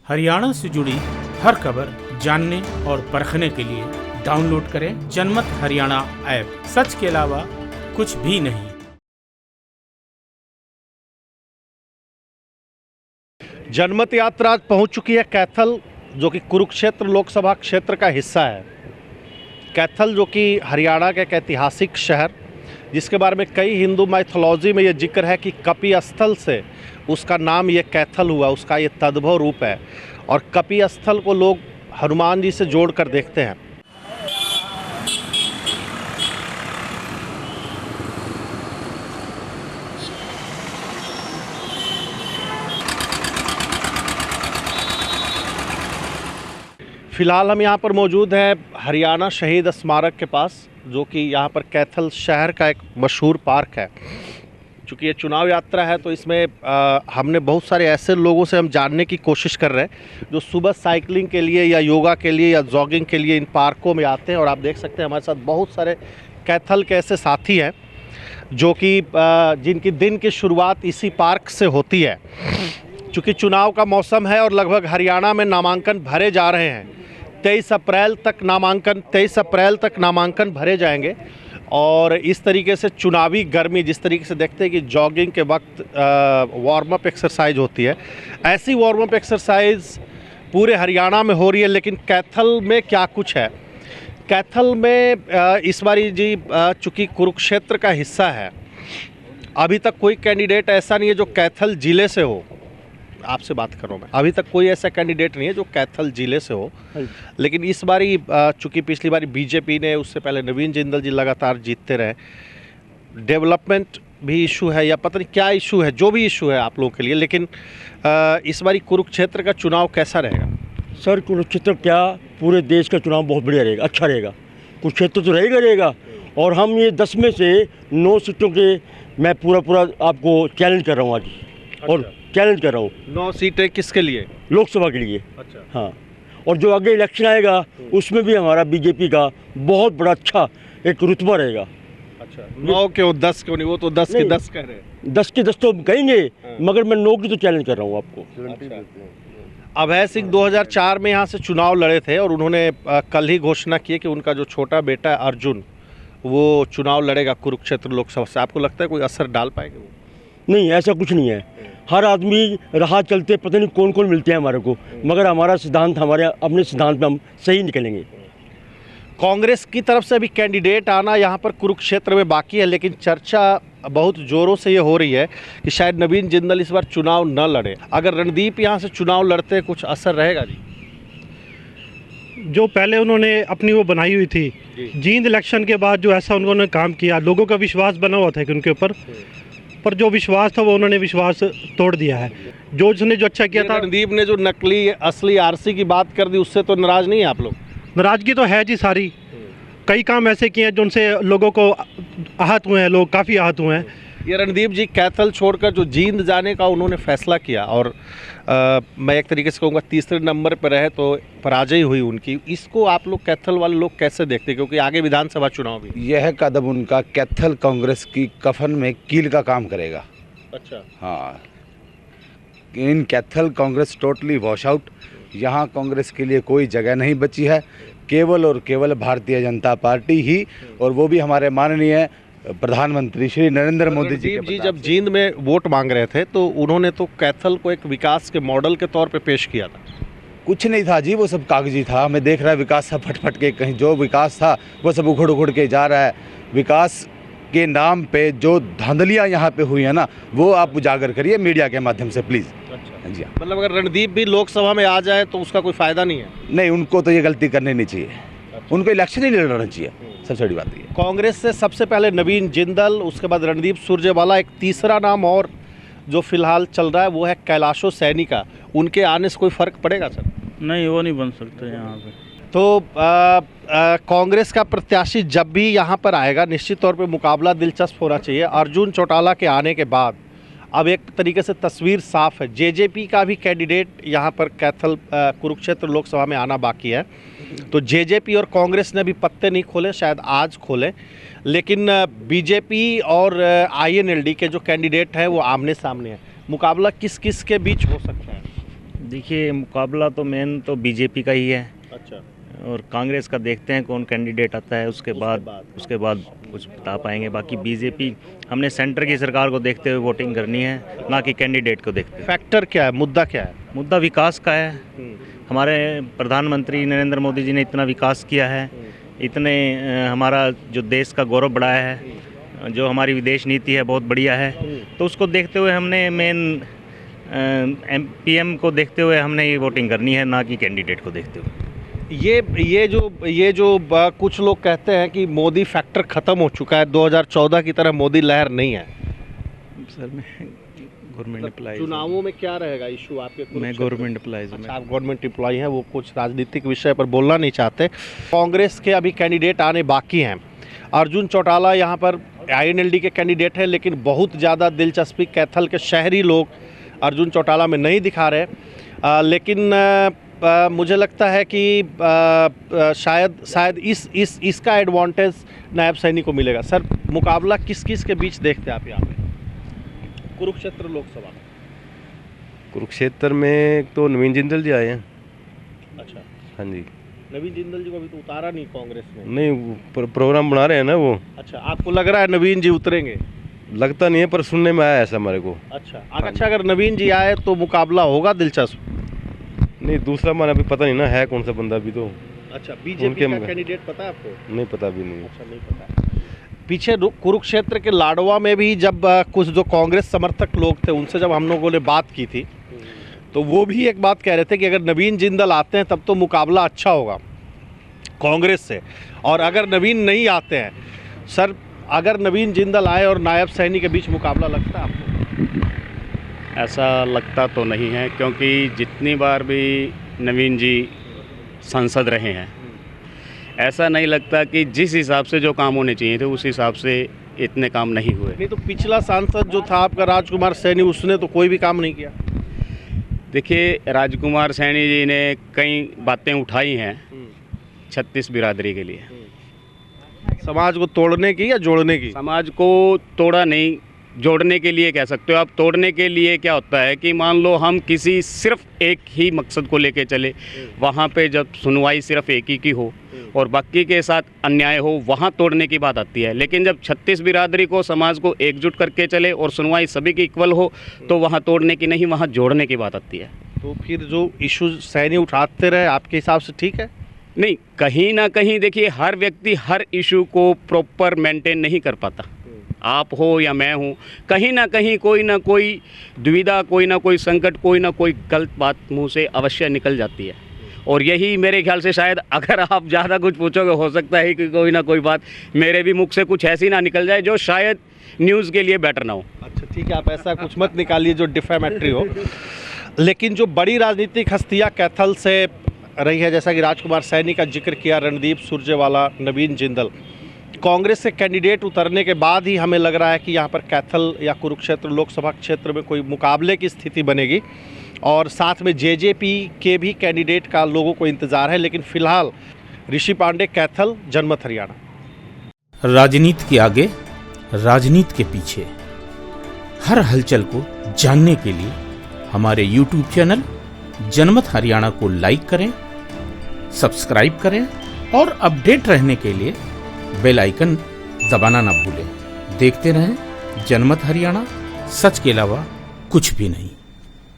हरियाणा से जुड़ी हर खबर जानने और परखने के लिए डाउनलोड करें जनमत हरियाणा ऐप। सच के अलावा कुछ भी नहीं। जनमत यात्रा आज पहुंच चुकी है कैथल, जो कि कुरुक्षेत्र लोकसभा क्षेत्र का हिस्सा है। कैथल जो कि हरियाणा का एक ऐतिहासिक शहर, जिसके बारे में कई हिंदू माइथोलॉजी में ये जिक्र है कि कपि स्थल से उसका नाम ये कैथल हुआ, उसका ये तद्भव रूप है। और कपि स्थल को लोग हनुमान जी से जोड़कर देखते हैं। फिलहाल हम यहाँ पर मौजूद हैं हरियाणा शहीद स्मारक के पास, जो कि यहाँ पर कैथल शहर का एक मशहूर पार्क है। चूँकि ये चुनाव यात्रा है तो इसमें हमने बहुत सारे ऐसे लोगों से हम जानने की कोशिश कर रहे हैं जो सुबह साइकिलिंग के लिए या योगा के लिए या जॉगिंग के लिए इन पार्कों में आते हैं। और आप देख सकते हैं हमारे साथ बहुत सारे कैथल के ऐसे साथी हैं जो कि जिनकी दिन की शुरुआत इसी पार्क से होती है। चूँकि चुनाव का मौसम है और लगभग हरियाणा में नामांकन भरे जा रहे हैं। 23 अप्रैल तक नामांकन भरे जाएंगे। और इस तरीके से चुनावी गर्मी, जिस तरीके से देखते हैं कि जॉगिंग के वक्त वार्म अप एक्सरसाइज होती है, ऐसी वार्म अप एक्सरसाइज पूरे हरियाणा में हो रही है। लेकिन कैथल में क्या कुछ है? कैथल में इस बारी जी चूँकि कुरुक्षेत्र का हिस्सा है, अभी तक कोई कैंडिडेट ऐसा नहीं है जो कैथल ज़िले से हो। आपसे बात कर रहा हूँ मैं, अभी तक कोई ऐसा कैंडिडेट नहीं है जो कैथल ज़िले से हो। लेकिन इस बारी चूँकि पिछली बारी बीजेपी ने, उससे पहले नवीन जिंदल जी लगातार जीतते रहे। डेवलपमेंट भी इशू है या पता नहीं क्या इशू है, जो भी इशू है आप लोगों के लिए। लेकिन इस बारी कुरुक्षेत्र का चुनाव कैसा रहेगा? सर कुरुक्षेत्र क्या, पूरे देश का चुनाव बहुत बढ़िया रहेगा, अच्छा रहेगा। कुरुक्षेत्र तो रहेगा। और हम ये 10 में से 9 सीटों के मैं पूरा आपको चैलेंज कर रहा हूँ आज। अच्छा। और चैलेंज कर रहा हूँ 9 सीटें किसके लिए? लोकसभा के लिए। अच्छा। हाँ, और जो आगे इलेक्शन आएगा उसमें भी हमारा बीजेपी का बहुत बड़ा अच्छा एक रुतबा रहेगा। अच्छा, 9 क्यों 10 क्यों नहीं? वो तो 10 के 10 कह रहे हैं। 10 के 10 तो कहेंगे, मगर मैं 9 की तो चैलेंज कर रहा हूँ आपको। अच्छा। अभय सिंह 2004 में यहाँ से चुनाव लड़े थे और उन्होंने कल ही घोषणा की है कि उनका जो छोटा बेटा है अर्जुन, वो चुनाव लड़ेगा कुरुक्षेत्र लोकसभा से। आपको लगता है कोई असर डाल पाएंगे वो? नहीं, ऐसा कुछ नहीं है। हर आदमी राह चलते पता नहीं कौन कौन मिलते हैं हमारे को, मगर हमारा सिद्धांत, हमारे अपने सिद्धांत पे हम सही निकलेंगे। कांग्रेस की तरफ से अभी कैंडिडेट आना यहाँ पर कुरुक्षेत्र में बाकी है, लेकिन चर्चा बहुत ज़ोरों से ये हो रही है कि शायद नवीन जिंदल इस बार चुनाव न लड़े। अगर रणदीप यहाँ से चुनाव लड़ते कुछ असर रहेगा जी? जो पहले उन्होंने अपनी वो बनाई हुई थी जींद इलेक्शन के बाद, जो ऐसा उन्होंने काम किया, लोगों का विश्वास बना हुआ था कि उनके ऊपर, पर जो विश्वास था वो उन्होंने विश्वास तोड़ दिया है। जो उसने जो अच्छा किया था, रणदीप ने जो नकली असली आरसी की बात कर दी, उससे तो नाराज नहीं है आप लोग? नाराजगी तो है जी सारी। कई काम ऐसे किए हैं जो उनसे लोगों को आहत हुए हैं, लोग काफ़ी आहत हुए हैं। ये रणदीप जी कैथल छोड़कर जो जींद जाने का उन्होंने फैसला किया, और मैं एक तरीके से कहूँगा तीसरे नंबर पर रहे तो पराजय हुई उनकी, इसको आप लोग कैथल वाले लोग कैसे देखते हैं? क्योंकि आगे विधानसभा चुनाव भी। यह कदम उनका कैथल कांग्रेस की कफन में कील का काम करेगा। अच्छा। हाँ, in Kaithal Congress totally wash out. यहाँ कांग्रेस के लिए कोई जगह नहीं बची है, केवल और केवल भारतीय जनता पार्टी ही, और वो भी हमारे माननीय प्रधानमंत्री श्री नरेंद्र मोदी जी जब जींद में वोट मांग रहे थे तो उन्होंने तो कैथल को एक विकास के मॉडल के तौर पे पेश किया था। कुछ नहीं था जी, वो सब कागजी था। हमें देख रहा है विकास सब फट के, कहीं जो विकास था वो सब उखड़ के जा रहा है। विकास के नाम पे जो धांधलियाँ यहाँ पे हुई है ना, वो आप उजागर करिए मीडिया के माध्यम से प्लीज़। अच्छा जी, मतलब अगर रणदीप भी लोकसभा में आ जाए तो उसका कोई फायदा नहीं है? नहीं, उनको तो ये गलती करनी नहीं चाहिए। उनको इलेक्शन ही नहीं लड़ना चाहिए, सबसे बड़ी बात ये। कांग्रेस से सबसे पहले नवीन जिंदल, उसके बाद रणदीप सुरजेवाला, एक तीसरा नाम और जो फिलहाल चल रहा है वो है कैलाशो सैनी का। उनके आने से कोई फ़र्क पड़ेगा सर? नहीं, वो नहीं बन सकते यहाँ पे। तो कांग्रेस का प्रत्याशी जब भी यहाँ पर आएगा, निश्चित तौर पे मुकाबला दिलचस्प होना चाहिए। अर्जुन चौटाला के आने के बाद अब एक तरीके से तस्वीर साफ है। जेजेपी का भी कैंडिडेट यहाँ पर कैथल कुरुक्षेत्र लोकसभा में आना बाकी है। तो जेजेपी और कांग्रेस ने भी पत्ते नहीं खोले, शायद आज खोले। लेकिन बीजेपी और आईएनएलडी के जो कैंडिडेट हैं वो आमने सामने हैं। मुकाबला किस किस के बीच हो सकता है? देखिए, मुकाबला तो मेन तो बीजेपी का ही है अच्छा, और कांग्रेस का देखते हैं कौन कैंडिडेट आता है, उसके बाद कुछ बता पाएंगे। बाकी बीजेपी, हमने सेंटर की सरकार को देखते हुए वोटिंग करनी है, ना कि कैंडिडेट को देखते हुए। फैक्टर क्या है, मुद्दा क्या है? मुद्दा विकास का है। हमारे प्रधानमंत्री नरेंद्र मोदी जी ने इतना विकास किया है, इतने हमारा जो देश का गौरव बढ़ाया है, जो हमारी विदेश नीति है बहुत बढ़िया है, तो उसको देखते हुए हमने मेन पीएम को देखते हुए हमने ये वोटिंग करनी है, ना कि कैंडिडेट को देखते हुए। ये जो कुछ लोग कहते हैं कि मोदी फैक्टर ख़त्म हो चुका है, 2014 की तरह मोदी लहर नहीं है। सर मैं गवर्नमेंट एम्प्लॉय, चुनावों में क्या रहेगा इशू आपके? मैं गवर्नमेंट एम्प्लॉयज अच्छा, आप गवर्नमेंट एम्प्लॉय हैं, वो कुछ राजनीतिक विषय पर बोलना नहीं चाहते। कांग्रेस के अभी कैंडिडेट आने बाकी हैं। अर्जुन चौटाला यहाँ पर आईएनएलडी के कैंडिडेट हैं, लेकिन बहुत ज़्यादा दिलचस्पी कैथल के शहरी लोग अर्जुन चौटाला में नहीं दिखा रहे। लेकिन मुझे लगता है कि शायद इसका एडवांटेज नायब सैनी को मिलेगा। सर, मुकाबला किस किस के बीच देखते हैं आप यहाँ पे? कुरुक्षेत्र लोकसभा। कुरुक्षेत्र में तो नवीन जिंदल जी आए हैं। अच्छा, हाँ जी। नवीन जिंदल जी को अभी तो उतारा नहीं कांग्रेस ने। नहीं, वो प्रोग्राम बना रहे हैं ना वो। अच्छा, आपको लग रहा है नवीन जी उतरेंगे? लगता नहीं है, पर सुनने में आया ऐसा हमारे को। अच्छा, अगर नवीन जी आए तो मुकाबला होगा दिलचस्प? नहीं, दूसरा माना अभी पता नहीं ना है कौन सा बंदा अभी तो। अच्छा, बीजेपी का कैंडिडेट पता है आपको? नहीं पता, भी नहीं। अच्छा, नहीं पता। पीछे कुरुक्षेत्र के लाडवा में भी जब कुछ जो कांग्रेस समर्थक लोग थे उनसे जब हम लोगों ने बात की थी, तो वो भी एक बात कह रहे थे कि अगर नवीन जिंदल आते हैं तब तो मुकाबला अच्छा होगा कांग्रेस से, और अगर नवीन नहीं आते हैं, सर अगर नवीन जिंदल आए और नायब सैनी के बीच मुकाबला लगता है आपको? ऐसा लगता तो नहीं है, क्योंकि जितनी बार भी नवीन जी सांसद रहे हैं, ऐसा नहीं लगता कि जिस हिसाब से जो काम होने चाहिए थे उस हिसाब से इतने काम नहीं हुए। नहीं तो पिछला सांसद जो था आपका राजकुमार सैनी, उसने तो कोई भी काम नहीं किया। देखिए, राजकुमार सैनी जी ने कई बातें उठाई हैं छत्तीस बिरादरी के लिए। समाज को तोड़ने की या जोड़ने की? समाज को तोड़ा नहीं, जोड़ने के लिए कह सकते हो आप। तोड़ने के लिए क्या होता है कि मान लो हम किसी सिर्फ एक ही मकसद को लेके चले, वहाँ पे जब सुनवाई सिर्फ एक ही की हो और बाकी के साथ अन्याय हो, वहाँ तोड़ने की बात आती है। लेकिन जब 36 बिरादरी को, समाज को एकजुट करके चले और सुनवाई सभी की इक्वल हो, तो वहाँ तोड़ने की नहीं, वहाँ जोड़ने की बात आती है। तो फिर जो इशू सैनी उठाते रहे आपके हिसाब से ठीक है? नहीं, कहीं ना कहीं देखिए, हर व्यक्ति हर इशू को प्रॉपर मेंटेन नहीं कर पाता। आप हो या मैं हूँ, कहीं ना कहीं कोई ना कोई दुविधा, कोई ना कोई संकट, कोई ना कोई गलत बात मुंह से अवश्य निकल जाती है। और यही मेरे ख्याल से शायद, अगर आप ज़्यादा कुछ पूछोगे, हो सकता है कि कोई ना कोई बात मेरे भी मुख से कुछ ऐसी ना निकल जाए जो शायद न्यूज़ के लिए बेटर ना हो। अच्छा, ठीक है, आप ऐसा कुछ मत निकालिए जो डिफेमेटरी हो। लेकिन जो बड़ी राजनीतिक हस्तियाँ कैथल से रही है, जैसा कि राजकुमार सैनी का जिक्र किया, रणदीप सुरजेवाला, नवीन जिंदल, कांग्रेस से कैंडिडेट उतरने के बाद ही हमें लग रहा है कि यहाँ पर कैथल या कुरुक्षेत्र लोकसभा क्षेत्र में कोई मुकाबले की स्थिति बनेगी, और साथ में जेजेपी के भी कैंडिडेट का लोगों को इंतज़ार है। लेकिन फिलहाल ऋषि पांडे, कैथल, जनमत हरियाणा। राजनीति के आगे, राजनीति के पीछे, हर हलचल को जानने के लिए हमारे YouTube चैनल जनमत हरियाणा को लाइक करें, सब्सक्राइब करें और अपडेट रहने के लिए बेल आइकन दबाना ना भूलें। देखते रहें जनमत हरियाणा, सच के अलावा कुछ भी नहीं।